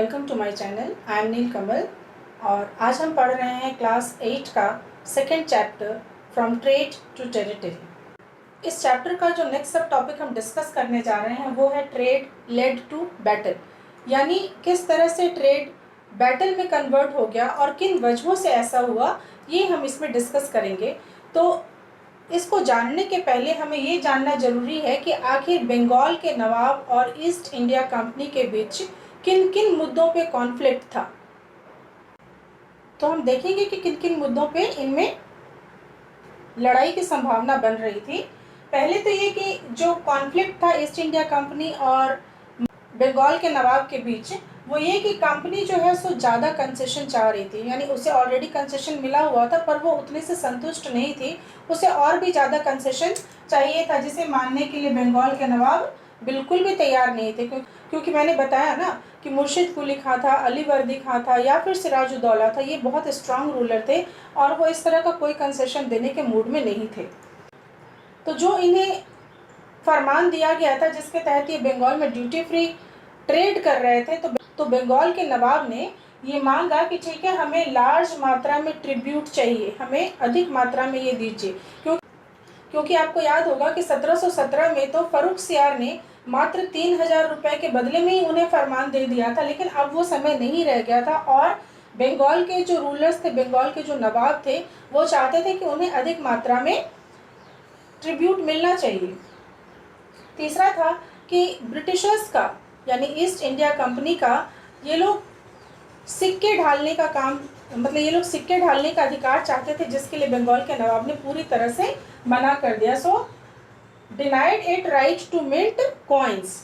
Welcome to my channel. I am Neel Kamal और आज हम पढ़ रहे हैं क्लास 8 का second chapter from trade to territory. इस चैप्टर का जो नेक्स्ट सब टॉपिक हम डिस्कस करने जा रहे हैं वो है ट्रेड लेड टू बैटल, यानी किस तरह से ट्रेड बैटल में कन्वर्ट हो गया और किन वजहों से ऐसा हुआ, ये हम इसमें डिस्कस करेंगे। तो इसको जानने के पहले हमें ये जानना जरूरी है कि आखिर बंगाल के नवाब और ईस्ट इंडिया कंपनी के बीच किन किन मुद्दों पे कॉन्फ्लिक्ट था। तो हम देखेंगे कि किन किन मुद्दों पे इनमें लड़ाई की संभावना बन रही थी। पहले तो ये कि जो कॉन्फ्लिक्ट था ईस्ट इंडिया कंपनी और बंगाल के नवाब के बीच, वो ये कि कंपनी जो है सो ज़्यादा कंसेशन चाह रही थी, यानी उसे ऑलरेडी कंसेशन मिला हुआ था पर वो उतने से संतुष्ट नहीं थी, उसे और भी ज़्यादा कंसेशन चाहिए था, जिसे मानने के लिए बंगाल के नवाब बिल्कुल भी तैयार नहीं थे। क्योंकि मैंने बताया ना कि मुर्शिद कुली खां था, अली वर्दी खां था या फिर सिराजुद्दौला था, ये बहुत स्ट्रांग रूलर थे और वो इस तरह का कोई कंसेशन देने के मूड में नहीं थे। तो जो इन्हें फरमान दिया गया था जिसके तहत ये बंगाल में ड्यूटी फ्री ट्रेड कर रहे थे, तो बंगाल के नवाब ने ये मांगा कि ठीक है, हमें लार्ज मात्रा में ट्रिब्यूट चाहिए, हमें अधिक मात्रा में ये दीजिए। क्योंकि आपको याद होगा कि 1717 में तो फर्रुख सियार ने मात्र 3000 रुपये के बदले में ही उन्हें फरमान दे दिया था, लेकिन अब वो समय नहीं रह गया था और बंगाल के जो रूलर्स थे, बंगाल के जो नवाब थे, वो चाहते थे कि उन्हें अधिक मात्रा में ट्रिब्यूट मिलना चाहिए। तीसरा था कि ब्रिटिशर्स का यानी ईस्ट इंडिया कंपनी का ये लोग सिक्के ढालने का काम, मतलब ये लोग सिक्के ढालने का अधिकार चाहते थे, जिसके लिए बंगाल के नवाब ने पूरी तरह से मना कर दिया। So denied it right to mint coins,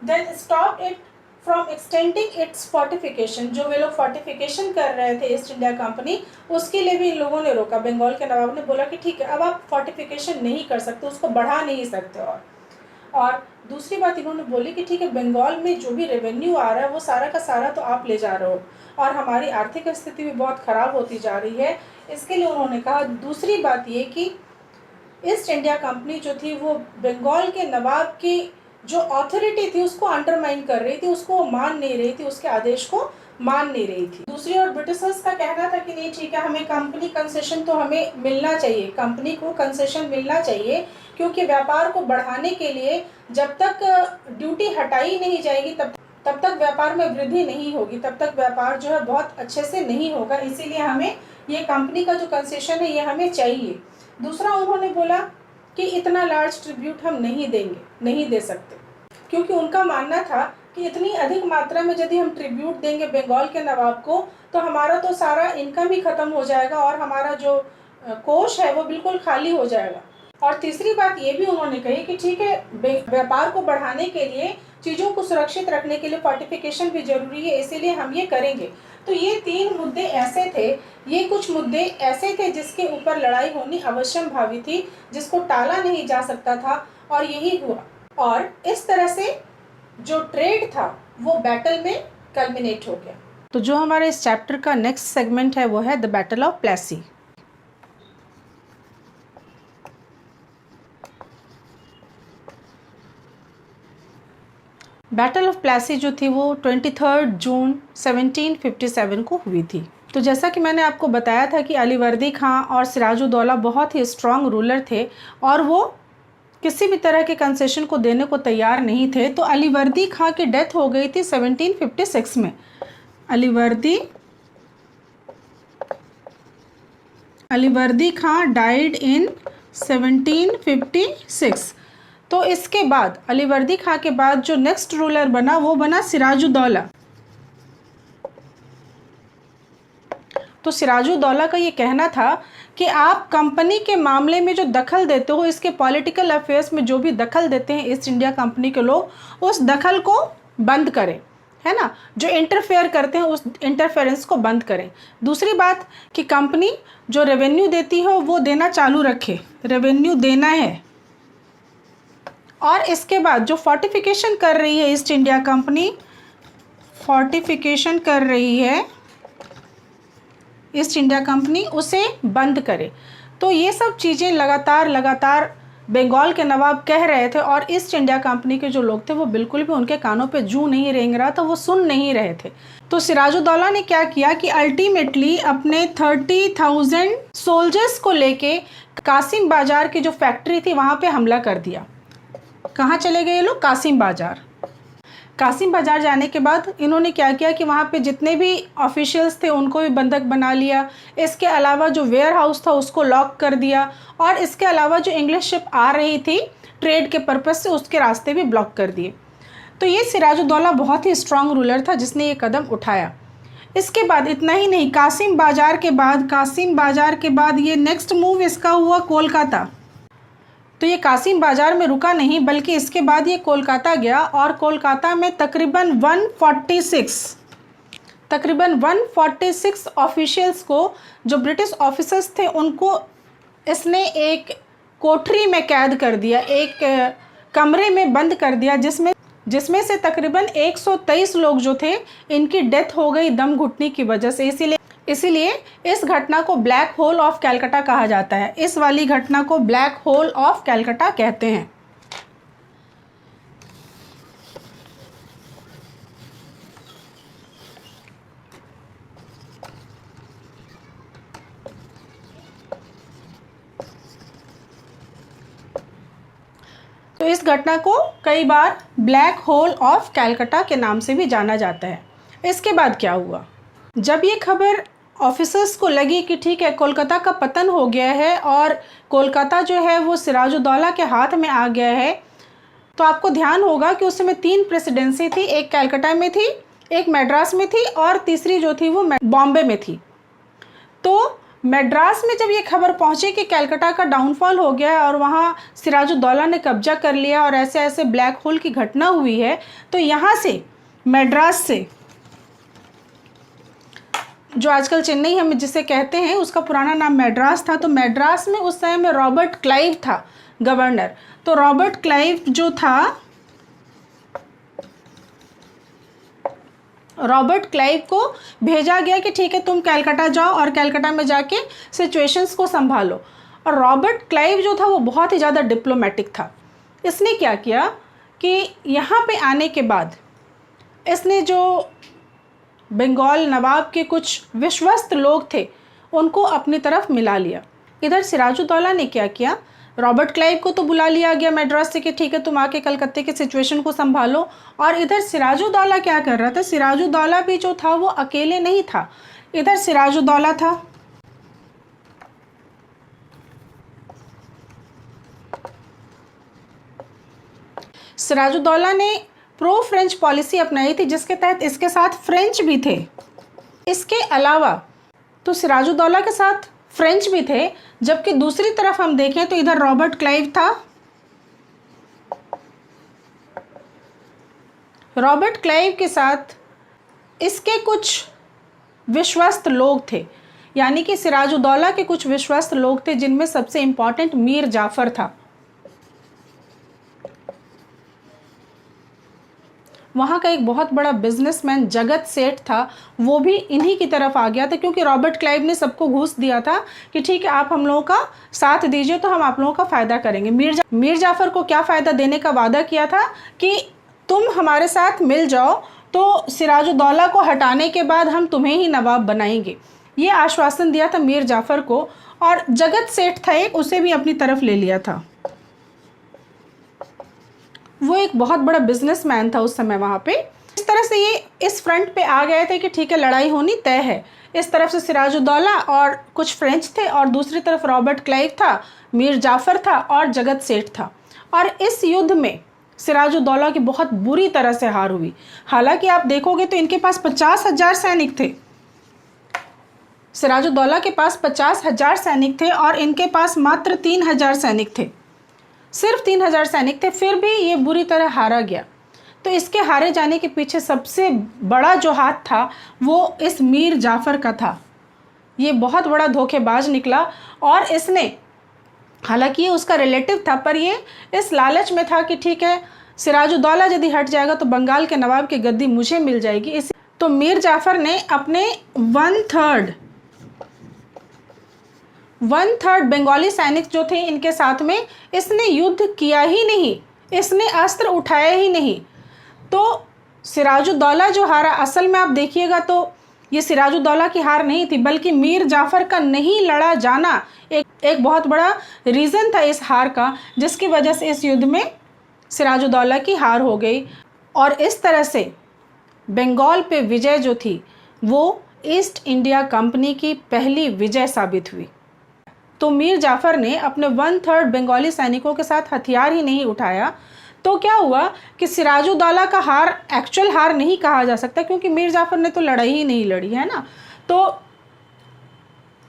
then stop it from extending its fortification. जो वे लोग फोर्टिफिकेशन कर रहे थे ईस्ट इंडिया कंपनी, उसके लिए भी इन लोगों ने रोका। बंगाल के नवाब ने बोला कि ठीक है, अब आप फोर्टिफिकेशन नहीं कर सकते, उसको बढ़ा नहीं सकते। और दूसरी बात इन्होंने बोली कि ठीक है, बंगाल में जो भी रेवेन्यू आ रहा है वो सारा का सारा तो आप ले जा रहे हो और हमारी आर्थिक स्थिति भी बहुत ख़राब होती जा रही है। इसके लिए उन्होंने कहा। दूसरी बात ये कि ईस्ट इंडिया कंपनी जो थी वो बंगाल के नवाब की जो अथॉरिटी थी उसको अंडरमाइन कर रही थी, उसको मान नहीं रही थी, उसके आदेश को मान नहीं रही थी। दूसरी ओर ब्रिटिशर्स का कहना था कि नहीं ठीक है, हमें कंपनी कंसेशन तो हमें मिलना चाहिए, कंपनी को कंसेशन मिलना चाहिए, क्योंकि व्यापार को बढ़ाने के लिए जब तक ड्यूटी हटाई नहीं जाएगी तब तक व्यापार में वृद्धि नहीं होगी, तब तक व्यापार जो है बहुत अच्छे से नहीं होगा। इसीलिए हमें ये कंपनी का जो कंसेशन है ये हमें चाहिए। दूसरा उन्होंने बोला कि इतना लार्ज ट्रिब्यूट हम नहीं देंगे, नहीं दे सकते, क्योंकि उनका मानना था कि इतनी अधिक मात्रा में यदि हम ट्रिब्यूट देंगे बंगाल के नवाब को तो हमारा तो सारा इनकम ही खत्म हो जाएगा और हमारा जो कोष है वो बिल्कुल खाली हो जाएगा। और तीसरी बात ये भी उन्होंने कही कि ठीक है, व्यापार को बढ़ाने के लिए, चीज़ों को सुरक्षित रखने के लिए फोर्टिफिकेशन भी जरूरी है, इसीलिए हम ये करेंगे। तो ये तीन मुद्दे ऐसे थे, ये कुछ मुद्दे ऐसे थे जिसके ऊपर लड़ाई होनी अवश्यम भावी थी, जिसको टाला नहीं जा सकता था और यही हुआ। और इस तरह से जो ट्रेड था वो बैटल में कल्मिनेट हो गया। तो जो हमारे इस चैप्टर का नेक्स्ट सेगमेंट है वो है the battle of Plassey. Battle of Plassey जो थी वो 23 जून 1757 को हुई थी। तो जैसा कि मैंने आपको बताया था कि अली वर्दी खां और सिराजुद्दौला बहुत ही स्ट्रांग रूलर थे और वो किसी भी तरह के कंसेशन को देने को तैयार नहीं थे। तो अली वर्दी खां की डेथ हो गई थी 1756 में। अली वर्दी खां डाइड इन 1756। तो इसके बाद अली वर्दी खां के बाद जो नेक्स्ट रूलर बना वो बना सिराजुद्दौला। तो सिराजुद्दौला का ये कहना था कि आप कंपनी के मामले में जो दखल देते हो, इसके पॉलिटिकल अफेयर्स में जो भी दखल देते हैं ईस्ट इंडिया कंपनी के लोग, उस दखल को बंद करें, है ना, जो इंटरफेयर करते हैं उस इंटरफेरेंस को बंद करें। दूसरी बात कि कंपनी जो रेवेन्यू देती है वो देना चालू रखे, रेवेन्यू देना है। और इसके बाद जो फोर्टिफिकेशन कर रही है ईस्ट इंडिया कंपनी, फोर्टिफिकेशन कर रही है ईस्ट इंडिया कंपनी, उसे बंद करे। तो ये सब चीज़ें लगातार बंगाल के नवाब कह रहे थे और ईस्ट इंडिया कंपनी के जो लोग थे वो बिल्कुल भी उनके कानों पे जूं नहीं रेंग रहा था, वो सुन नहीं रहे थे। तो सिराजुद्दौला ने क्या किया कि अल्टीमेटली अपने 30,000 सोल्जर्स को लेके कासिम बाजार की जो फैक्ट्री थी वहाँ पे हमला कर दिया। कहाँ चले गए ये लोग? कासिम बाजार। कासिम बाजार जाने के बाद इन्होंने क्या किया कि वहाँ पे जितने भी ऑफिशियल्स थे उनको भी बंधक बना लिया। इसके अलावा जो वेयर हाउस था उसको लॉक कर दिया और इसके अलावा जो इंग्लिश शिप आ रही थी ट्रेड के पर्पज़ से उसके रास्ते भी ब्लॉक कर दिए। तो ये सिराजुद्दौला बहुत ही स्ट्रांग रूलर था जिसने ये कदम उठाया। इसके बाद इतना ही नहीं, कासिम बाजार के बाद ये नेक्स्ट मूव इसका हुआ कोलकाता। तो ये कासिम बाजार में रुका नहीं बल्कि इसके बाद ये कोलकाता गया और कोलकाता में तकरीबन 146 ऑफिशियल्स को, जो ब्रिटिश ऑफिसर्स थे, उनको इसने एक कोठरी में कैद कर दिया, एक कमरे में बंद कर दिया, जिसमें से तकरीबन 123 लोग जो थे इनकी डेथ हो गई दम घुटने की वजह से। इसीलिए इस घटना को ब्लैक होल ऑफ कैलकाटा कहा जाता है। इस वाली घटना को ब्लैक होल ऑफ कैलकाटा कहते हैं। तो इस घटना को कई बार ब्लैक होल ऑफ कैलकाटा के नाम से भी जाना जाता है। इसके बाद क्या हुआ? जब ये खबर ऑफिसर्स को लगी कि ठीक है कोलकाता का पतन हो गया है और कोलकाता जो है वो सिराजुद्दौला के हाथ में आ गया है, तो आपको ध्यान होगा कि उस समय 3 प्रेसिडेंसी थी, एक कलकत्ता में थी, एक मद्रास में थी और तीसरी जो थी वो बॉम्बे में थी। तो मद्रास में जब ये खबर पहुंची कि कलकत्ता का डाउनफॉल हो गया है और वहाँ सिराजुद्दौला ने कब्जा कर लिया और ऐसे ऐसे ब्लैक होल की घटना हुई है, तो यहाँ से मद्रास से, जो आजकल चेन्नई हम जिसे कहते हैं उसका पुराना नाम मद्रास था, तो मद्रास में उस समय में रॉबर्ट क्लाइव था गवर्नर। तो रॉबर्ट क्लाइव जो था, रॉबर्ट क्लाइव को भेजा गया कि ठीक है तुम कलकत्ता जाओ और कलकत्ता में जाके सिचुएशंस को संभालो। और रॉबर्ट क्लाइव जो था वो बहुत ही ज़्यादा डिप्लोमेटिक था। इसने क्या किया कि यहाँ पे आने के बाद इसने जो बंगाल नवाब के कुछ विश्वस्त लोग थे उनको अपनी तरफ मिला लिया। इधर सिराजुद्दौला ने क्या किया, रॉबर्ट क्लाइव को तो बुला लिया गया मद्रास से कि ठीक है तुम आके कलकत्ते के सिचुएशन को संभालो। और इधर सिराजुद्दौला क्या कर रहा था, सिराजुद्दौला भी जो था वो अकेले नहीं था। इधर सिराजुद्दौला था, सिराजुद्दौला ने प्रो फ्रेंच पॉलिसी अपनाई थी जिसके तहत इसके साथ फ्रेंच भी थे। इसके अलावा तो सिराजुद्दौला के साथ फ्रेंच भी थे, जबकि दूसरी तरफ हम देखें तो इधर रॉबर्ट क्लाइव था। रॉबर्ट क्लाइव के साथ इसके कुछ विश्वस्त लोग थे, यानी कि सिराजुद्दौला के कुछ विश्वस्त लोग थे जिनमें सबसे इम्पॉर्टेंट मीर जाफ़र था। वहाँ का एक बहुत बड़ा बिजनेसमैन जगत सेठ था, वो भी इन्हीं की तरफ आ गया था, क्योंकि रॉबर्ट क्लाइव ने सबको घूस दिया था कि ठीक है आप हम लोगों का साथ दीजिए तो हम आप लोगों का फ़ायदा करेंगे। मीर जाफ़र को क्या फ़ायदा देने का वादा किया था कि तुम हमारे साथ मिल जाओ तो सिराजुद्दौला को हटाने के बाद हम तुम्हें ही नवाब बनाएंगे, ये आश्वासन दिया था मीर जाफ़र को। और जगत सेठ था एक, उसे भी अपनी तरफ ले लिया था। वो एक बहुत बड़ा बिजनेसमैन था उस समय वहाँ पे। इस तरह से ये इस फ्रंट पे आ गए थे कि ठीक है लड़ाई होनी तय है। इस तरफ से सिराजुद्दौला और कुछ फ्रेंच थे और दूसरी तरफ रॉबर्ट क्लाइव था, मीर जाफ़र था और जगत सेठ था। और इस युद्ध में सिराजुद्दौला की बहुत बुरी तरह से हार हुई। हालांकि आप देखोगे तो इनके पास 50,000 सैनिक थे, सिराजुद्दौला के पास 50,000 सैनिक थे और इनके पास मात्र 3,000 सैनिक थे, सिर्फ 3,000 सैनिक थे, फिर भी ये बुरी तरह हारा गया। तो इसके हारे जाने के पीछे सबसे बड़ा जो हाथ था वो इस मीर जाफ़र का था। ये बहुत बड़ा धोखेबाज निकला और इसने, हालांकि ये उसका रिलेटिव था, पर ये इस लालच में था कि ठीक है सिराजुद्दौला यदि हट जाएगा तो बंगाल के नवाब की गद्दी मुझे मिल जाएगी। तो मीर जाफ़र ने अपने 1/3 1/3 बंगाली सैनिक जो थे इनके साथ में, इसने युद्ध किया ही नहीं, इसने अस्त्र उठाया ही नहीं। तो सिराजुद्दौला जो हारा, असल में आप देखिएगा तो ये सिराजुद्दौला की हार नहीं थी, बल्कि मीर जाफ़र का नहीं लड़ा जाना एक बहुत बड़ा रीज़न था इस हार का, जिसकी वजह से इस युद्ध में सिराजुद्दौला की हार हो गई। और इस तरह से बंगाल पे विजय जो थी वो ईस्ट इंडिया कंपनी की पहली विजय साबित हुई। तो मीर जाफ़र ने अपने 1/3 बंगाली सैनिकों के साथ हथियार ही नहीं उठाया, तो क्या हुआ कि सिराजुद्दौला का हार एक्चुअल हार नहीं कहा जा सकता, क्योंकि मीर जाफ़र ने तो लड़ाई ही नहीं लड़ी, है ना। तो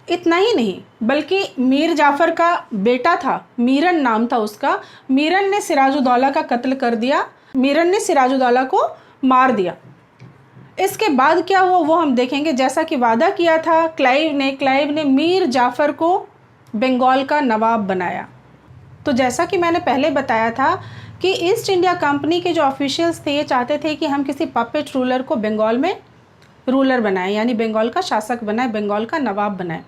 इतना ही नहीं, बल्कि मीर जाफ़र का बेटा था, मीरन नाम था उसका, मीरन ने सिराजुद्दौला का कत्ल कर दिया, मीरन ने सिराजुद्दौला को मार दिया। इसके बाद क्या हुआ वो हम देखेंगे। जैसा कि वादा किया था क्लाइव ने मीर जाफ़र को बंगाल का नवाब बनाया। तो जैसा कि मैंने पहले बताया था कि ईस्ट इंडिया कंपनी के जो ऑफिशियल्स थे ये चाहते थे कि हम किसी पपेट रूलर को बंगाल में रूलर बनाएं, यानी बंगाल का शासक बनाए, बंगाल का नवाब बनाए।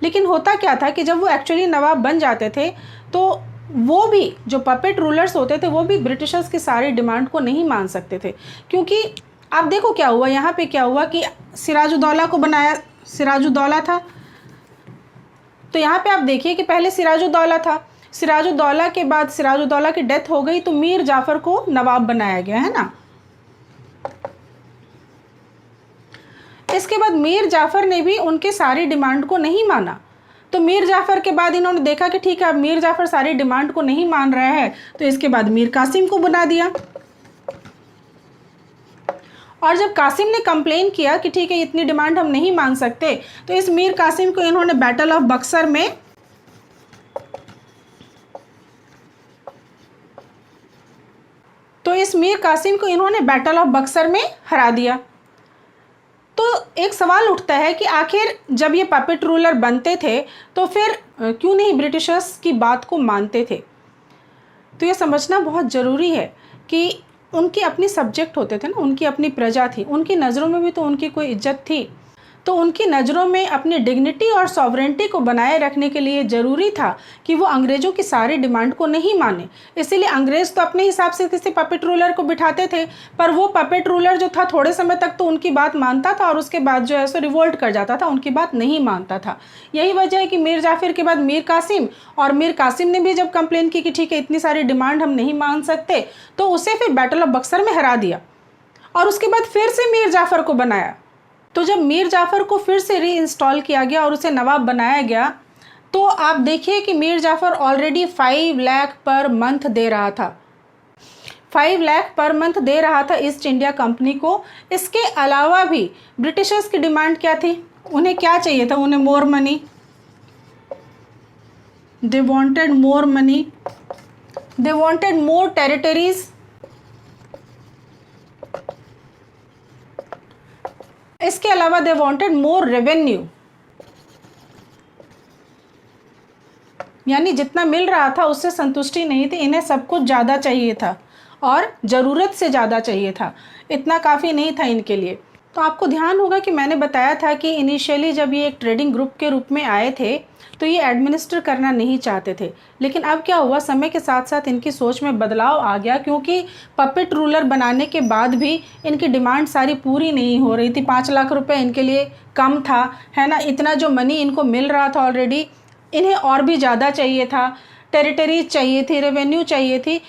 लेकिन होता क्या था कि जब वो एक्चुअली नवाब बन जाते थे तो वो भी जो पपेट रूलर्स होते थे वो भी ब्रिटिशर्स की सारी डिमांड को नहीं मान सकते थे। क्योंकि आप देखो क्या हुआ यहाँ पे, क्या हुआ कि सिराजुद्दौला को बनाया, सिराजुद्दौला था। तो यहाँ पे आप देखिए कि पहले सिराजुद्दौला था, सिराजुद्दौला के बाद सिराजुद्दौला की डेथ हो गई तो मीर जाफ़र को नवाब बनाया गया, है ना। इसके बाद मीर जाफ़र ने भी उनके सारी डिमांड को नहीं माना। तो मीर जाफ़र के बाद इन्होंने देखा कि ठीक है, अब मीर जाफ़र सारी डिमांड को नहीं मान रहा है, तो इसके बाद मीर कासिम को बना दिया। और जब कासिम ने कंप्लेन किया कि ठीक है इतनी डिमांड हम नहीं मान सकते, तो इस मीर कासिम को इन्होंने बैटल ऑफ बक्सर में बैटल ऑफ बक्सर में हरा दिया। तो एक सवाल उठता है कि आखिर जब ये पपेट रूलर बनते थे तो फिर क्यों नहीं ब्रिटिशर्स की बात को मानते थे। तो ये समझना बहुत ज़रूरी है कि उनकी अपनी सब्जेक्ट होते थे ना, उनकी अपनी प्रजा थी, उनकी नज़रों में भी तो उनकी कोई इज्जत थी। तो उनकी नज़रों में अपनी डिग्निटी और सॉवरेंटी को बनाए रखने के लिए ज़रूरी था कि वो अंग्रेज़ों की सारी डिमांड को नहीं माने। इसीलिए अंग्रेज़ तो अपने हिसाब से किसी पपेट रूलर को बिठाते थे, पर वो पपेट रूलर जो था थोड़े समय तक तो उनकी बात मानता था और उसके बाद जो है सो रिवोल्ट कर जाता था, उनकी बात नहीं मानता था। यही वजह है कि मीर जाफ़र के बाद मीर कासिम, और मीर कासिम ने भी जब कंप्लेन की कि ठीक है इतनी सारी डिमांड हम नहीं मान सकते, तो उसे फिर बैटल ऑफ बक्सर में हरा दिया और उसके बाद फिर से मीर जाफ़र को बनाया। तो जब मीर जाफ़र को फिर से री इंस्टॉल किया गया और उसे नवाब बनाया गया, तो आप देखिए कि Mir Jafar already 5 lakh per month दे रहा था, 5 लाख पर मंथ दे रहा था ईस्ट इंडिया कंपनी को। इसके अलावा भी ब्रिटिशर्स की डिमांड क्या थी, उन्हें क्या चाहिए था, उन्हें more money, they wanted more money, they wanted more territories. इसके अलावा दे वांटेड मोर रेवेन्यू, यानी जितना मिल रहा था उससे संतुष्टि नहीं थी, इन्हें सब कुछ ज़्यादा चाहिए था और ज़रूरत से ज़्यादा चाहिए था, इतना काफ़ी नहीं था इनके लिए। तो आपको ध्यान होगा कि मैंने बताया था कि इनिशियली जब ये एक ट्रेडिंग ग्रुप के रूप में आए थे तो ये एडमिनिस्टर करना नहीं चाहते थे, लेकिन अब क्या हुआ, समय के साथ साथ इनकी सोच में बदलाव आ गया, क्योंकि पपेट रूलर बनाने के बाद भी इनकी डिमांड सारी पूरी नहीं हो रही थी। 5 लाख रुपए इनके लिए कम था, है ना। इतना जो मनी इनको मिल रहा था ऑलरेडी, इन्हें और भी ज़्यादा चाहिए था, टेरिटरीज चाहिए थी, रेवेन्यू चाहिए थी।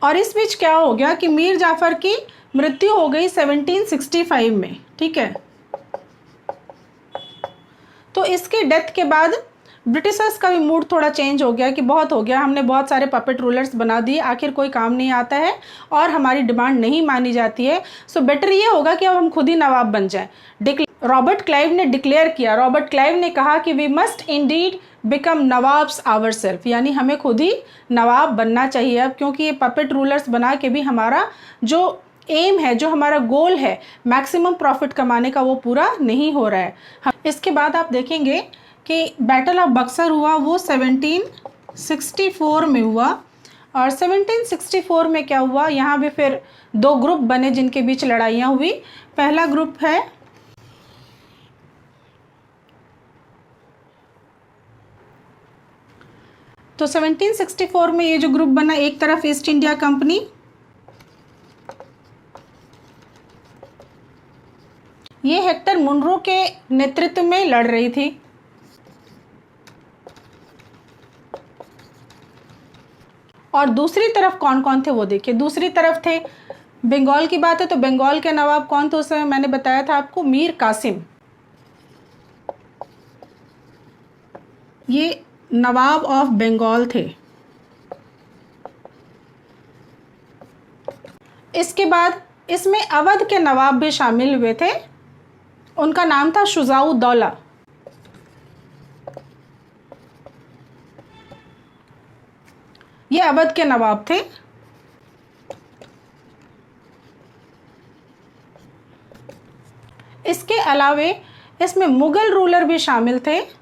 और इस बीच क्या हो गया कि मीर जाफ़र की मृत्यु हो गई 1765 में, ठीक है। तो इसके डेथ के बाद ब्रिटिशर्स का भी मूड थोड़ा चेंज हो गया कि बहुत हो गया, हमने बहुत सारे पपेट रूलर्स बना दिए, आखिर कोई काम नहीं आता है और हमारी डिमांड नहीं मानी जाती है, सो बेटर ये होगा कि अब हम खुद ही नवाब बन जाएं। रॉबर्ट क्लाइव ने डिक्लेयर किया, रॉबर्ट क्लाइव ने कहा कि we must indeed become nawabs our self, यानी हमें खुद ही नवाब बनना चाहिए अब, क्योंकि ये पपेट रूलर्स बना के भी हमारा जो एम है, जो हमारा गोल है मैक्सिमम प्रॉफिट कमाने का, वो पूरा नहीं हो रहा है। इसके बाद आप देखेंगे कि बैटल ऑफ बक्सर हुआ, वो 1764 में हुआ। और 1764 में क्या हुआ, यहाँ भी फिर 2 ग्रुप बने जिनके बीच लड़ाइयाँ हुई। पहला ग्रुप है तो 1764 में ये जो ग्रुप बना, एक तरफ ईस्ट इंडिया कंपनी, ये हेक्टर मुनरो के नेतृत्व में लड़ रही थी, और दूसरी तरफ कौन कौन थे वो देखिए। दूसरी तरफ थे, बंगाल की बात है तो बंगाल के नवाब कौन थे उस समय, मैंने बताया था आपको, मीर कासिम। ये नवाब ऑफ बंगाल थे। इसके बाद इसमें अवध के नवाब भी शामिल हुए थे, उनका नाम था शुजाउद्दौला। ये अवध के नवाब थे। इसके अलावे इसमें मुगल रूलर भी शामिल थे,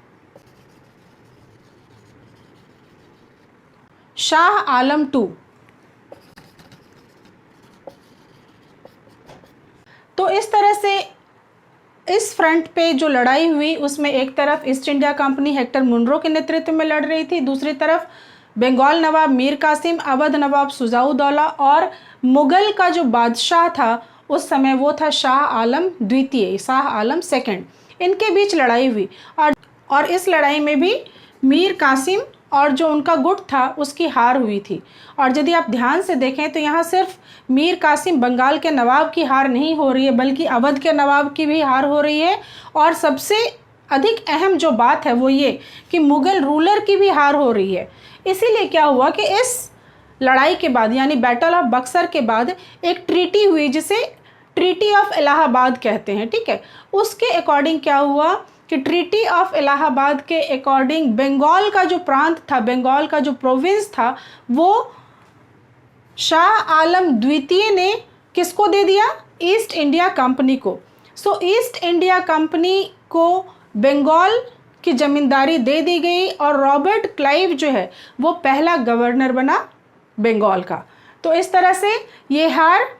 शाह आलम II। तो इस तरह से इस फ्रंट पे जो लड़ाई हुई उसमें एक तरफ East India Company Hector Munro के नेतृत्व में लड़ रही थी, दूसरी तरफ बंगाल नवाब मीर कासिम, अवध नवाब शुजाउद्दौला, और मुगल का जो बादशाह था उस समय वो था शाह आलम द्वितीय, शाह आलम II। इनके बीच लड़ाई हुई, और इस लड़ाई में भी मीर कासिम और जो उनका गुट था उसकी हार हुई थी। और यदि आप ध्यान से देखें तो यहाँ सिर्फ मीर कासिम बंगाल के नवाब की हार नहीं हो रही है, बल्कि अवध के नवाब की भी हार हो रही है, और सबसे अधिक अहम जो बात है वो ये कि मुगल रूलर की भी हार हो रही है। इसीलिए क्या हुआ कि इस लड़ाई के बाद, यानी बैटल ऑफ बक्सर के बाद, एक ट्रीटी हुई जिसे ट्रीटी ऑफ इलाहाबाद कहते हैं, ठीक है। उसके अकॉर्डिंग क्या हुआ कि ट्रीटी ऑफ इलाहाबाद के अकॉर्डिंग बंगाल का जो प्रांत था, बंगाल का जो प्रोविंस था, वो शाह आलम द्वितीय ने किसको दे दिया, ईस्ट इंडिया कंपनी को। सो ईस्ट इंडिया कंपनी को बंगाल की ज़मींदारी दे दी गई, और रॉबर्ट क्लाइव जो है वो पहला गवर्नर बना बंगाल का। तो इस तरह से ये हार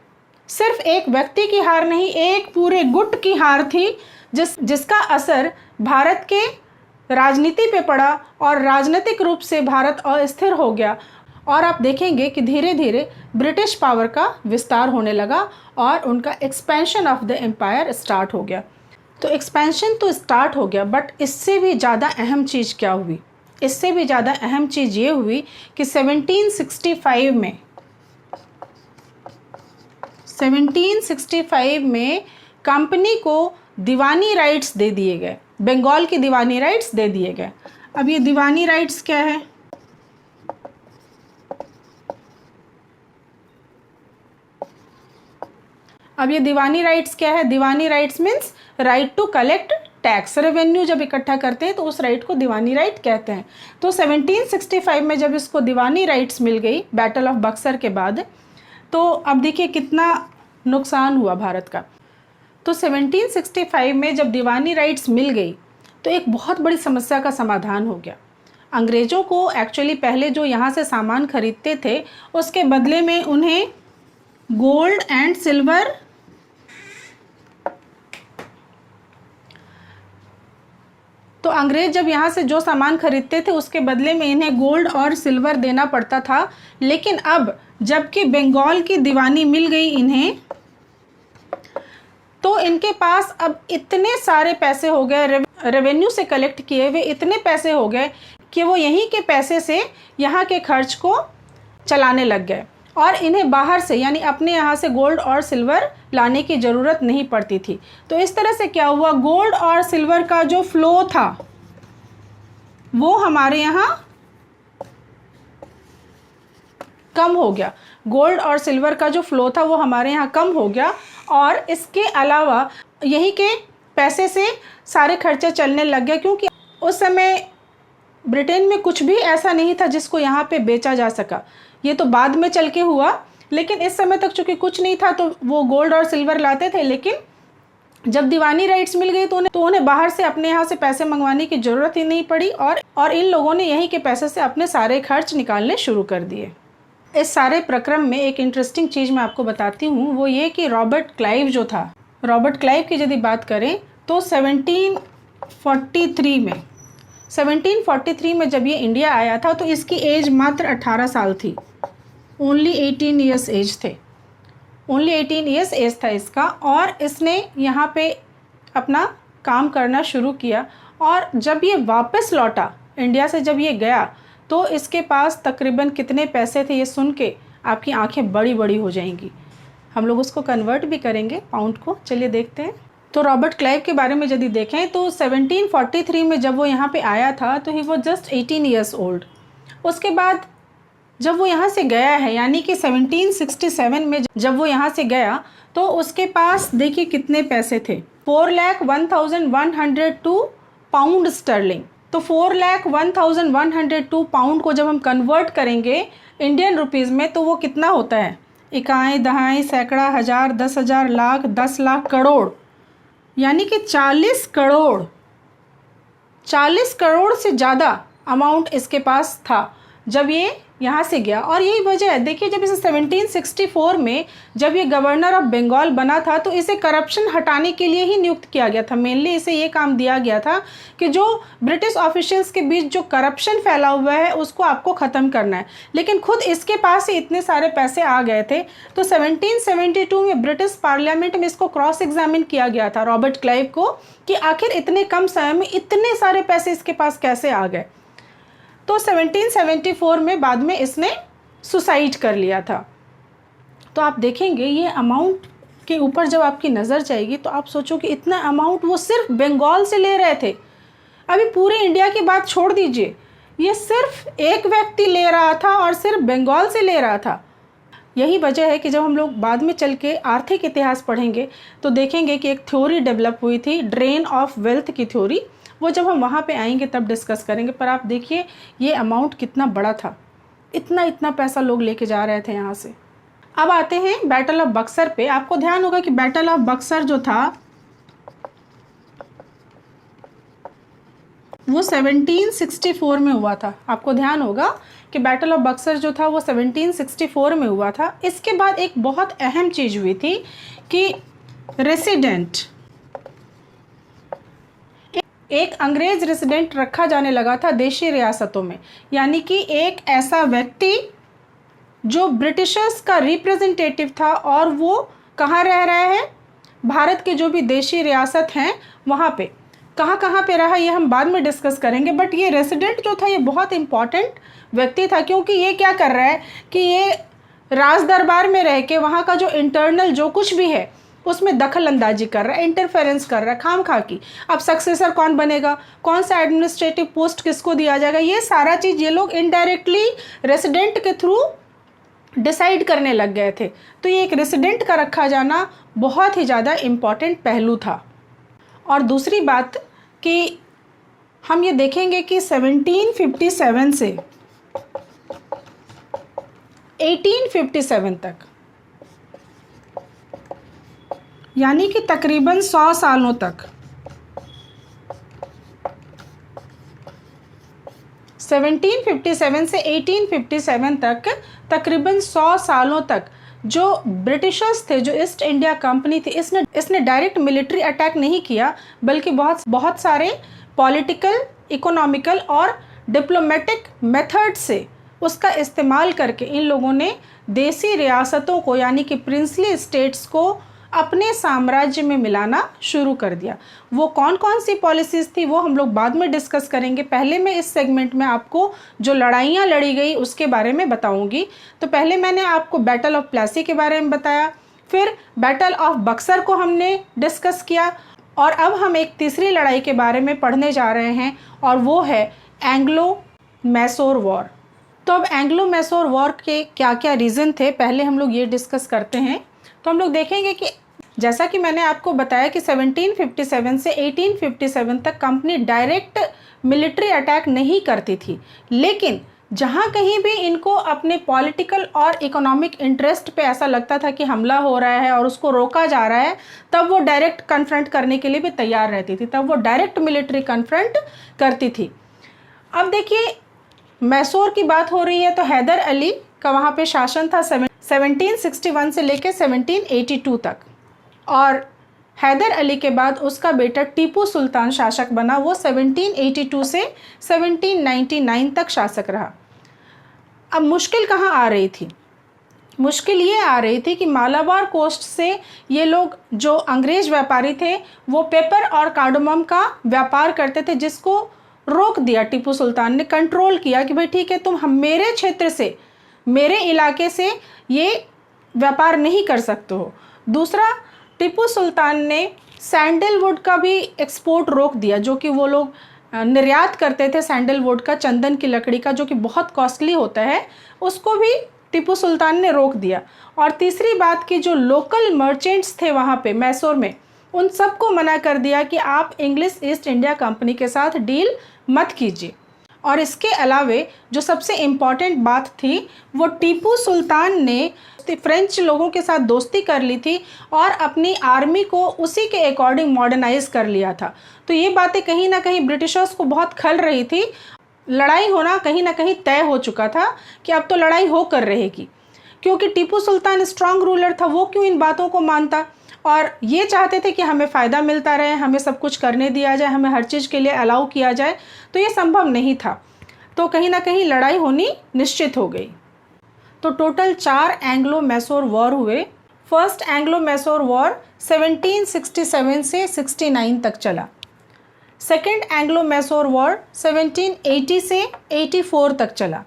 सिर्फ एक व्यक्ति की हार नहीं, एक पूरे गुट की हार थी, जिसका असर भारत के राजनीति पे पड़ा, और राजनीतिक रूप से भारत अस्थिर हो गया। और आप देखेंगे कि धीरे धीरे ब्रिटिश पावर का विस्तार होने लगा और उनका expansion of the empire start हो गया। तो एक्सपेंशन तो स्टार्ट हो गया, बट इससे भी ज़्यादा अहम चीज़ क्या हुई, इससे भी ज़्यादा अहम चीज़ ये हुई कि 1765 में कंपनी को दीवानी राइट्स दे दिए गए, बंगाल की दीवानी राइट्स दे दिए गए। अब ये दीवानी राइट्स क्या है, diwani rights means right to collect tax, revenue जब इकट्ठा करते हैं तो उस राइट को दीवानी राइट कहते हैं। तो 1765 में जब इसको दीवानी राइट्स मिल गई बैटल ऑफ बक्सर के बाद, तो अब देखिए कितना नुकसान हुआ भारत का। तो 1765 में जब दीवानी राइट्स मिल गई तो एक बहुत बड़ी समस्या का समाधान हो गया। अंग्रेज़ों को एक्चुअली पहले जो यहाँ से सामान खरीदते थे उसके बदले में उन्हें गोल्ड एंड सिल्वर, तो अंग्रेज़ जब यहाँ से जो सामान खरीदते थे उसके बदले में इन्हें गोल्ड और सिल्वर देना पड़ता था। लेकिन अब जबकि बंगाल की दीवानी मिल गई इन्हें, तो इनके पास अब इतने सारे पैसे हो गए, रेवेन्यू से कलेक्ट किए हुए इतने पैसे हो गए कि वो यहीं के पैसे से यहाँ के खर्च को चलाने लग गए, और इन्हें बाहर से यानी अपने यहाँ से गोल्ड और सिल्वर लाने की ज़रूरत नहीं पड़ती थी। तो इस तरह से क्या हुआ, गोल्ड और सिल्वर का जो फ्लो था वो हमारे यहाँ कम हो गया, गोल्ड और सिल्वर का जो फ्लो था वो हमारे यहाँ कम हो गया। और इसके अलावा यहीं के पैसे से सारे खर्चे चलने लग गए, क्योंकि उस समय ब्रिटेन में कुछ भी ऐसा नहीं था जिसको यहाँ पे बेचा जा सका। ये तो बाद में चल के हुआ, लेकिन इस समय तक चूँकि कुछ नहीं था तो वो गोल्ड और सिल्वर लाते थे। लेकिन जब दीवानी राइट्स मिल गई तो उन्हें बाहर से अपने यहाँ से पैसे मंगवाने की ज़रूरत ही नहीं पड़ी, और इन लोगों ने यहीं के पैसे से अपने सारे खर्च निकालने शुरू कर दिए। इस सारे प्रक्रम में एक इंटरेस्टिंग चीज़ मैं आपको बताती हूँ, वो ये कि रॉबर्ट क्लाइव जो था, रॉबर्ट क्लाइव की यदि बात करें तो 1743 में 1743 में जब ये इंडिया आया था तो इसकी एज मात्र 18 साल थी, ओनली 18 ईयर्स एज थे, ओनली 18 ईयर्स एज था इसका। और इसने यहाँ पे अपना काम करना शुरू किया और जब ये वापस लौटा इंडिया से, जब ये गया तो इसके पास तकरीबन कितने पैसे थे, ये सुन के आपकी आंखें बड़ी बड़ी हो जाएंगी। हम लोग उसको कन्वर्ट भी करेंगे पाउंड को, चलिए देखते हैं। तो रॉबर्ट क्लाइव के बारे में यदि देखें तो 1743 में जब वो यहाँ पे आया था तो ही वो जस्ट 18 ईयर्स ओल्ड। उसके बाद जब वो यहाँ से गया है, यानी कि 1767 में जब वो यहाँ से गया तो उसके पास देखिए कितने पैसे थे, 4,01,102 पाउंड स्टर्लिंग। तो 4,01,102 पाउंड को जब हम कन्वर्ट करेंगे इंडियन रुपीज़ में तो वो कितना होता है, इकाई दहाई सैकड़ा हज़ार 10,000 लाख 10 लाख करोड़, यानी कि 40 करोड़ से ज़्यादा अमाउंट इसके पास था जब ये यहाँ से गया। और यही वजह है, देखिए जब इसे 1764 में जब ये गवर्नर ऑफ बंगाल बना था तो इसे करप्शन हटाने के लिए ही नियुक्त किया गया था। मेनली इसे ये काम दिया गया था कि जो ब्रिटिश ऑफिशियल्स के बीच जो करप्शन फैला हुआ है उसको आपको ख़त्म करना है। लेकिन खुद इसके पास ही इतने सारे पैसे आ गए थे तो 1772 में ब्रिटिश पार्लियामेंट में इसको क्रॉस एग्जामिन किया गया था रॉबर्ट क्लाइव को कि आखिर इतने कम समय में इतने सारे पैसे इसके पास कैसे आ गए। तो 1774 में बाद में इसने सुसाइड कर लिया था। तो आप देखेंगे ये अमाउंट के ऊपर जब आपकी नज़र जाएगी तो आप सोचो कि इतना अमाउंट वो सिर्फ बंगाल से ले रहे थे। अभी पूरे इंडिया की बात छोड़ दीजिए, ये सिर्फ एक व्यक्ति ले रहा था और सिर्फ बंगाल से ले रहा था। यही वजह है कि जब हम लोग बाद में चल के आर्थिक इतिहास पढ़ेंगे तो देखेंगे कि एक थ्योरी डेवलप हुई थी, ड्रेन ऑफ वेल्थ की थ्योरी, वो जब हम वहाँ पे आएंगे तब डिस्कस करेंगे। पर आप देखिए ये अमाउंट कितना बड़ा था, इतना पैसा लोग लेके जा रहे थे यहाँ से। अब आते हैं बैटल ऑफ बक्सर पे। आपको ध्यान होगा कि बैटल ऑफ बक्सर जो था वो 1764 में हुआ था। आपको ध्यान होगा कि बैटल ऑफ बक्सर जो था वो 1764 में हुआ था। इसके बाद एक बहुत अहम चीज़ हुई थी कि रेसिडेंट, एक अंग्रेज रेसिडेंट रखा जाने लगा था देशी रियासतों में, यानी कि एक ऐसा व्यक्ति जो ब्रिटिशर्स का रिप्रेजेंटेटिव था और वो कहाँ रह रहा है, भारत के जो भी देशी रियासत हैं वहाँ पे। कहाँ पे रहा ये हम बाद में डिस्कस करेंगे, बट ये रेसिडेंट जो था ये बहुत इम्पॉर्टेंट व्यक्ति था, क्योंकि ये क्या कर रहा है कि ये राज दरबार में रह के वहाँ का जो इंटरनल जो कुछ भी है उसमें दखल अंदाजी कर रहा है, इंटरफेरेंस कर रहा है खाम खा की। अब सक्सेसर कौन बनेगा, कौन सा एडमिनिस्ट्रेटिव पोस्ट किसको दिया जाएगा, ये सारा चीज़ ये लोग इनडायरेक्टली रेसिडेंट के थ्रू डिसाइड करने लग गए थे। तो ये एक रेसिडेंट का रखा जाना बहुत ही ज़्यादा इम्पॉर्टेंट पहलू था। और दूसरी बात कि हम ये देखेंगे कि 1757 से 1857 तक, यानी कि तकरीबन 100 सालों तक, 1757 से 1857 तक तकरीबन 100 सालों तक जो ब्रिटिशर्स थे, जो ईस्ट इंडिया कंपनी थी, इसने डायरेक्ट मिलिट्री अटैक नहीं किया, बल्कि बहुत सारे पॉलिटिकल, इकोनॉमिकल और डिप्लोमेटिक मेथड से उसका इस्तेमाल करके इन लोगों ने देसी रियासतों को, यानी कि प्रिंसली स्टेट्स को अपने साम्राज्य में मिलाना शुरू कर दिया। वो कौन कौन सी पॉलिसीज़ थी वो हम लोग बाद में डिस्कस करेंगे। पहले मैं इस सेगमेंट में आपको जो लड़ाइयाँ लड़ी गई उसके बारे में बताऊंगी। तो पहले मैंने आपको बैटल ऑफ प्लासी के बारे में बताया, फिर बैटल ऑफ बक्सर को हमने डिस्कस किया, और अब हम एक तीसरी लड़ाई के बारे में पढ़ने जा रहे हैं और वो है एंग्लो मैसूर वॉर। तो अब एंग्लो मैसूर वॉर के क्या क्या रीज़न थे पहले हम लोग ये डिस्कस करते हैं। तो हम लोग देखेंगे कि जैसा कि मैंने आपको बताया कि 1757 से 1857 तक कंपनी डायरेक्ट मिलिट्री अटैक नहीं करती थी, लेकिन जहाँ कहीं भी इनको अपने पॉलिटिकल और इकोनॉमिक इंटरेस्ट पे ऐसा लगता था कि हमला हो रहा है और उसको रोका जा रहा है, तब वो डायरेक्ट कन्फ्रंट करने के लिए भी तैयार रहती थी, तब वो डायरेक्ट मिलिट्री कन्फ्रंट करती थी। अब देखिए मैसूर की बात हो रही है तो हैदर अली का वहाँ पे शासन था 1761 से लेकर 1782 तक, और हैदर अली के बाद उसका बेटा टीपू सुल्तान शासक बना। वो 1782 से 1799 तक शासक रहा। अब मुश्किल कहाँ आ रही थी? मुश्किल ये आ रही थी कि मालाबार कोस्ट से ये लोग जो अंग्रेज व्यापारी थे वो पेपर और कार्डमम का व्यापार करते थे, जिसको रोक दिया टीपू सुल्तान ने। कंट्रोल किया कि भाई ठीक है, तुम हम मेरे क्षेत्र से, मेरे इलाके से ये व्यापार नहीं कर सकते हो। दूसरा, टीपू सुल्तान ने सैंडलवुड का भी एक्सपोर्ट रोक दिया, जो कि वो लोग निर्यात करते थे सैंडलवुड का, चंदन की लकड़ी का, जो कि बहुत कॉस्टली होता है, उसको भी टीपू सुल्तान ने रोक दिया। और तीसरी बात कि जो लोकल मर्चेंट्स थे वहाँ पे मैसूर में, उन सबको मना कर दिया कि आप इंग्लिश ईस्ट इंडिया कंपनी के साथ डील मत कीजिए। और इसके अलावे जो सबसे इम्पॉर्टेंट बात थी, वो टीपू सुल्तान ने फ्रेंच लोगों के साथ दोस्ती कर ली थी और अपनी आर्मी को उसी के अकॉर्डिंग मॉडर्नाइज कर लिया था। तो ये बातें कहीं ना कहीं ब्रिटिशर्स को बहुत खल रही थी। लड़ाई होना कहीं ना कहीं तय हो चुका था कि अब तो लड़ाई होकर रहेगी, क्योंकि टीपू सुल्तान स्ट्रांग रूलर था, वो क्यों इन बातों को मानता। और ये चाहते थे कि हमें फ़ायदा मिलता रहे, हमें सब कुछ करने दिया जाए, हमें हर चीज़ के लिए अलाउ किया जाए, तो ये संभव नहीं था। तो कहीं ना कहीं लड़ाई होनी निश्चित हो गई। तो टोटल 4 एंग्लो मैसूर वॉर हुए। फर्स्ट एंग्लो मैसूर वॉर 1767 से 69 तक चला। सेकेंड एंग्लो मैसूर वॉर 1780 से 84 तक चला।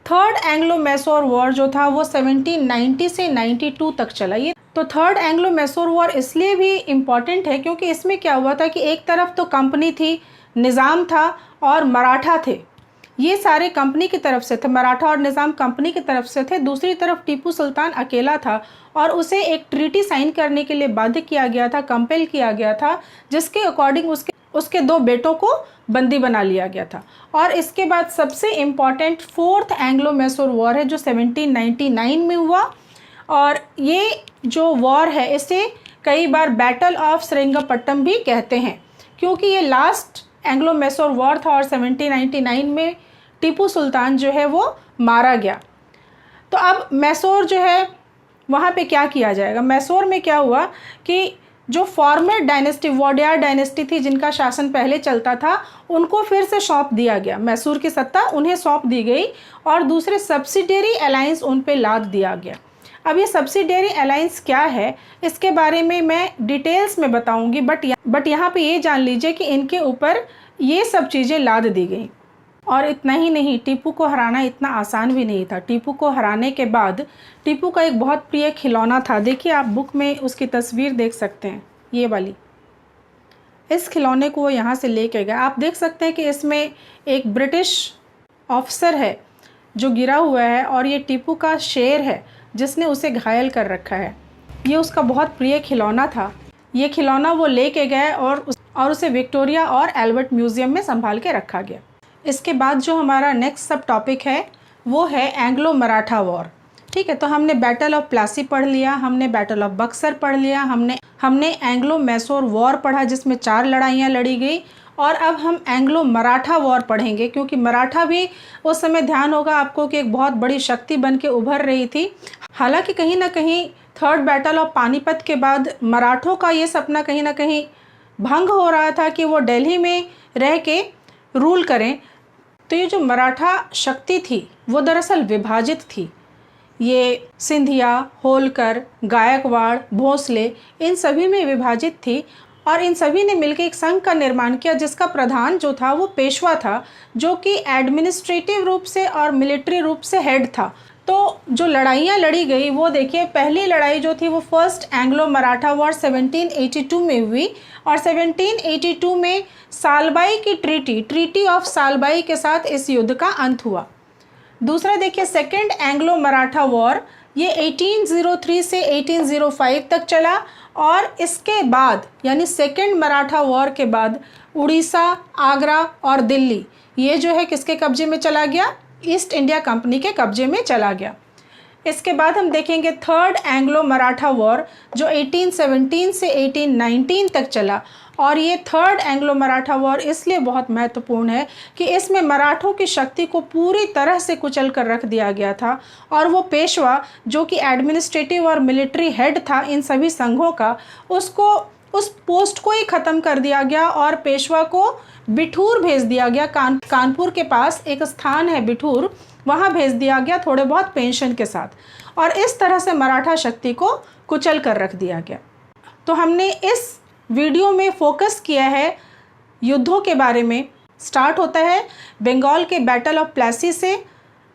थर्ड एंग्लो मैसूर वॉर जो था वो 1790 से 92 तक चला। ये तो थर्ड एंग्लो मैसूर वॉर इसलिए भी इम्पॉर्टेंट है क्योंकि इसमें क्या हुआ था कि एक तरफ तो कंपनी थी, निज़ाम था और मराठा थे। ये सारे कंपनी की तरफ से थे, मराठा और निज़ाम कंपनी की तरफ से थे। दूसरी तरफ टीपू सुल्तान अकेला था और उसे एक ट्रीटी साइन करने के लिए बाध्य किया गया था, कंपेल किया गया था, जिसके अकॉर्डिंग उसके 2 बेटों को बंदी बना लिया गया था। और इसके बाद सबसे important fourth Anglo Mysore war है जो 1799 में हुआ। और ये जो वॉर है इसे कई बार बैटल ऑफ श्रीरंगपट्टम भी कहते हैं, क्योंकि ये लास्ट एंग्लो मैसूर वॉर था और 1799 में टीपू सुल्तान जो है वो मारा गया। तो अब मैसूर जो है वहाँ पे क्या किया जाएगा? मैसूर में क्या हुआ कि जो फॉर्मर डायनेस्टी, वोडियार डायनेस्टी थी, जिनका शासन पहले चलता था, उनको फिर से सौंप दिया गया। मैसूर की सत्ता उन्हें सौंप दी गई और दूसरे सब्सिडियरी अलायंस उन पे लाद दिया गया। अब ये सब्सिडियरी अलायंस क्या है, इसके बारे में मैं डिटेल्स में बताऊंगी, बट यहाँ पे ये जान लीजिए कि इनके ऊपर ये सब चीज़ें लाद दी गई। और इतना ही नहीं, टीपू को हराना इतना आसान भी नहीं था। टीपू को हराने के बाद टीपू का एक बहुत प्रिय खिलौना था। देखिए, आप बुक में उसकी तस्वीर देख सकते हैं, ये वाली। इस खिलौने को वो यहाँ से लेके गया। आप देख सकते हैं कि इसमें एक ब्रिटिश ऑफिसर है जो गिरा हुआ है और ये टीपू का शेर है जिसने उसे घायल कर रखा है। ये उसका बहुत प्रिय खिलौना था। ये खिलौना वो लेके गए और उसे विक्टोरिया और एल्बर्ट म्यूज़ियम में संभाल के रखा गया। इसके बाद जो हमारा नेक्स्ट सब टॉपिक है वो है एंग्लो मराठा वॉर। ठीक है, तो हमने बैटल ऑफ प्लासी पढ़ लिया, हमने बैटल ऑफ बक्सर पढ़ लिया, हमने एंग्लो मैसूर वॉर पढ़ा जिसमें 4 लड़ाइयाँ लड़ी गई। और अब हम एंग्लो मराठा वॉर पढ़ेंगे, क्योंकि मराठा भी उस समय ध्यान होगा आपको कि एक बहुत बड़ी शक्ति बन के उभर रही थी। हालांकि कहीं ना कहीं थर्ड बैटल ऑफ पानीपत के बाद मराठों का ये सपना कहीं ना कहीं भंग हो रहा था कि वो दिल्ली में रह के रूल करें। तो ये जो मराठा शक्ति थी वो दरअसल विभाजित थी। ये सिंधिया, होलकर, गायकवाड़, भोसले, इन सभी में विभाजित थी और इन सभी ने मिलकर एक संघ का निर्माण किया जिसका प्रधान जो था वो पेशवा था, जो कि एडमिनिस्ट्रेटिव रूप से और मिलिट्री रूप से हेड था। तो जो लड़ाइयाँ लड़ी गई वो देखिए, पहली लड़ाई जो थी वो फर्स्ट एंग्लो मराठा वॉर 1782 में हुई और 1782 में सालबाई की ट्रीटी ऑफ सालबाई के साथ इस युद्ध का अंत हुआ। दूसरा देखिए, सेकेंड एंग्लो मराठा वॉर, ये 1803 से 1805 तक चला और इसके बाद यानी सेकेंड मराठा वॉर के बाद उड़ीसा, आगरा और दिल्ली ये जो है किसके कब्जे में चला गया? ईस्ट इंडिया कंपनी के कब्जे में चला गया। इसके बाद हम देखेंगे थर्ड एंग्लो मराठा वॉर जो 1817 से 1819 तक चला। और ये थर्ड एंग्लो मराठा वॉर इसलिए बहुत महत्वपूर्ण है कि इसमें मराठों की शक्ति को पूरी तरह से कुचल कर रख दिया गया था और वो पेशवा जो कि एडमिनिस्ट्रेटिव और मिलिट्री हेड था इन सभी संघों का, उसको उस पोस्ट को ही ख़त्म कर दिया गया और पेशवा को बिठूर भेज दिया गया। कानपुर के पास एक स्थान है बिठूर, वहाँ भेज दिया गया थोड़े बहुत पेंशन के साथ, और इस तरह से मराठा शक्ति को कुचल कर रख दिया गया। तो हमने इस वीडियो में फोकस किया है युद्धों के बारे में। स्टार्ट होता है बंगाल के बैटल ऑफ प्लासी से,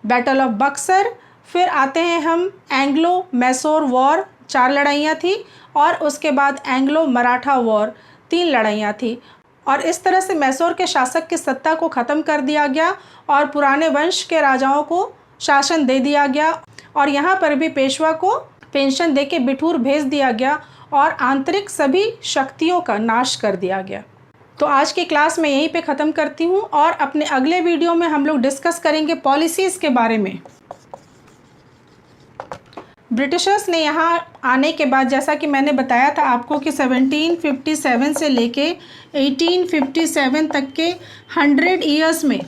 बैटल ऑफ बक्सर, फिर आते हैं हम एंग्लो मैसूर वॉर, 4 लड़ाइयाँ थी, और उसके बाद एंग्लो मराठा वॉर, 3 लड़ाइयाँ थी। और इस तरह से मैसूर के शासक की सत्ता को ख़त्म कर दिया गया और पुराने वंश के राजाओं को शासन दे दिया गया, और यहाँ पर भी पेशवा को पेंशन दे के बिठूर भेज दिया गया और आंतरिक सभी शक्तियों का नाश कर दिया गया। तो आज की क्लास मैं यहीं पे ख़त्म करती हूँ, और अपने अगले वीडियो में हम लोग डिस्कस करेंगे पॉलिसीज़ के बारे में। ब्रिटिशर्स ने यहाँ आने के बाद, जैसा कि मैंने बताया था आपको कि 1757 से लेके 1857 तक के 100 ईयर्स में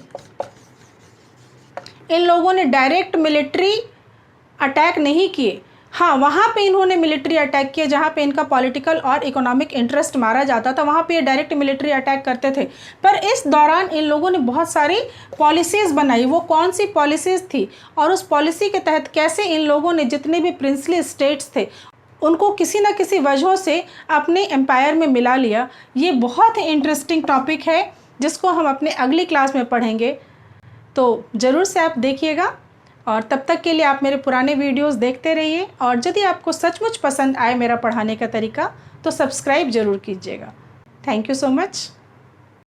इन लोगों ने डायरेक्ट मिलिट्री अटैक नहीं किए। हाँ, वहाँ पे इन्होंने मिलिट्री अटैक किया जहाँ पे इनका पॉलिटिकल और इकोनॉमिक इंटरेस्ट मारा जाता था, वहाँ पे ये डायरेक्ट मिलिट्री अटैक करते थे। पर इस दौरान इन लोगों ने बहुत सारी पॉलिसीज़ बनाई। वो कौन सी पॉलिसीज़ थी और उस पॉलिसी के तहत कैसे इन लोगों ने जितने भी प्रिंसली स्टेट्स थे उनको किसी न किसी वजहों से अपने एम्पायर में मिला लिया, ये बहुत ही इंटरेस्टिंग टॉपिक है जिसको हम अपने अगली क्लास में पढ़ेंगे। तो ज़रूर से आप देखिएगा, और तब तक के लिए आप मेरे पुराने वीडियोस देखते रहिए, और यदि आपको सचमुच पसंद आए मेरा पढ़ाने का तरीका तो सब्सक्राइब ज़रूर कीजिएगा। Thank you so much.